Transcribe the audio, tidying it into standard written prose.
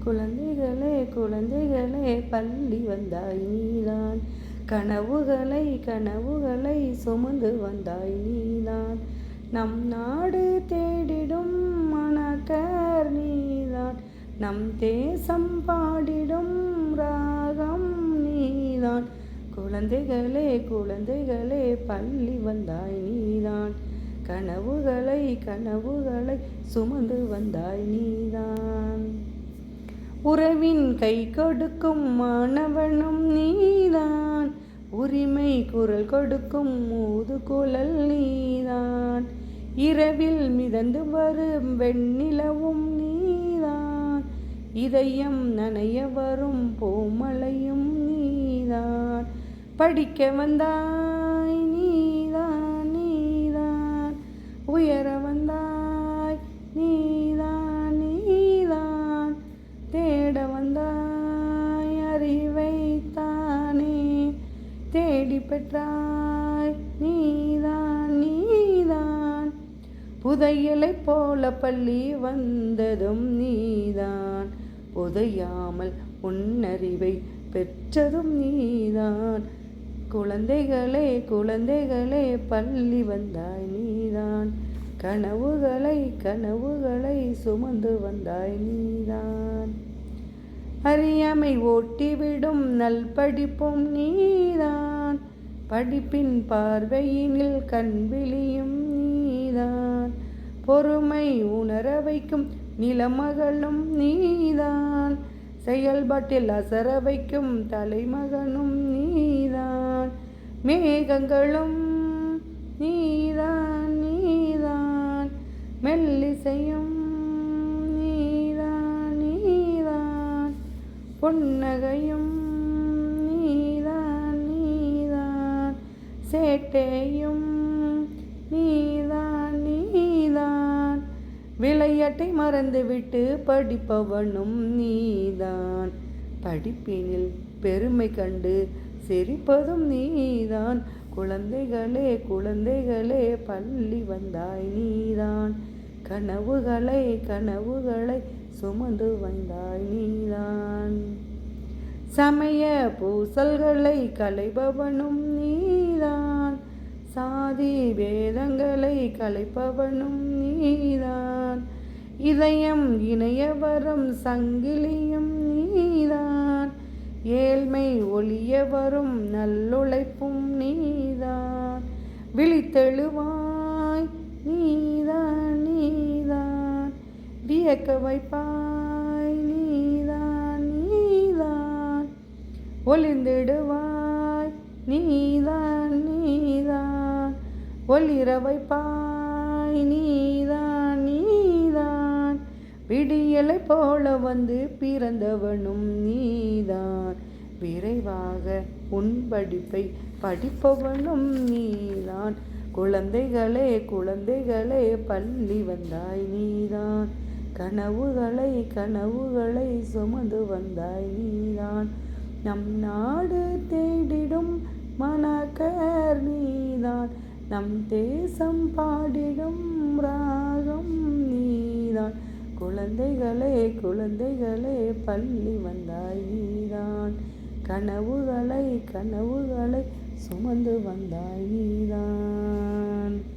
குழந்தைகளே குழந்தைகளே பள்ளி வந்தாய் நீதான். கனவுகளை கனவுகளை சுமந்து வந்தாய் நீதான். நம் நாடு தேடிடும் மணக்கர் நீதான். நம் தேசம் பாடிடும் ராகம் நீதான். குழந்தைகளே குழந்தைகளே பள்ளி வந்தாய் நீதான். கனவுகளை கனவுகளை சுமந்து வந்தாய் நீதான். உறவின் கை கொடுக்கும் மாணவனும் நீதான். உரிமை குரல் கொடுக்கும் மூதுகுழல் நீதான். இரவில் மிதந்து வரும் வெண்ணிலவும் நீதான். இதயம் நனைய வரும் பூமலையும் நீதான். படிக்க வந்தாய் நீதான் நீதான். உயர வந்தாய் நீதான் நீதான். தேட வந்தாய் அறிவைத்தானே. தேடி பெற்றாய் நீதான் நீதான். புதையலை போல பள்ளி வந்ததும் நீதான். புதையாமல் உன்னறிவை பெற்றதும் நீதான். குழந்தைகளே குழந்தைகளே பள்ளி வந்தாய் நீதான். கனவுகளை கனவுகளை சுமந்து வந்தாய் நீதான். அறியாமை ஓட்டிவிடும் நல் படிப்பும் நீதான். படிப்பின் பார்வையினில் கண்விழியும் நீதான். பொறுமை உணர வைக்கும் நிலமகளும் நீதான். செயல்பாட்டில் அசர வைக்கும் தலைமகனும் நீதான். மேகங்களும் நீதான் நீதான். மெல்லிசையும் நீதான் நீதான். புன்னகையும் நீதான் நீதான். சேட்டையும் நீதான் நீதான். விளையாட்டை மறந்துவிட்டு படிப்பவனும் நீதான். படிப்பினில் பெருமை கண்டு சிரிப்பதும் நீதான். குழந்தைகளே குழந்தைகளே பள்ளி வந்தாய் நீதான். கனவுகளை கனவுகளை சுமந்து வந்தாய் நீதான். சமய பூசல்களை களைபவனும் நீதான். சாதி வேதங்களை களைப்பவனும் நீதான். இதயம் இணைய வரும் சங்கிலியும் நீதான். ஏழ்மை ஒளிய வரும் நல்லுழைப்பும் நீதான். விழித்தெழுவாய் நீதான் நீதான். வியக்க வைப்பாய் நீதான் நீதான். ஒளிந்திடுவாய் நீதான் நீதான். ஒளிர வைப்பாய் நீதான் நீதான். விடியலை போல வந்து பிறந்தவனும் நீதான். விரைவாக உன் படிப்பை படிப்பவனும் நீதான். குழந்தைகளே குழந்தைகளே பள்ளி வந்தாய் நீதான். கனவுகளை கனவுகளை சுமந்து வந்தாய் நீதான். நம் நாடு தேடிடும் மணக்கர் நீதான். நம் தேசம் பாடிடும் ராகம் நீதான். குழந்தைகளே குழந்தைகளே பள்ளி வந்தாய் நீதான். கனவுகளை கனவுகளை சுமந்து வந்தாய் நீதான்.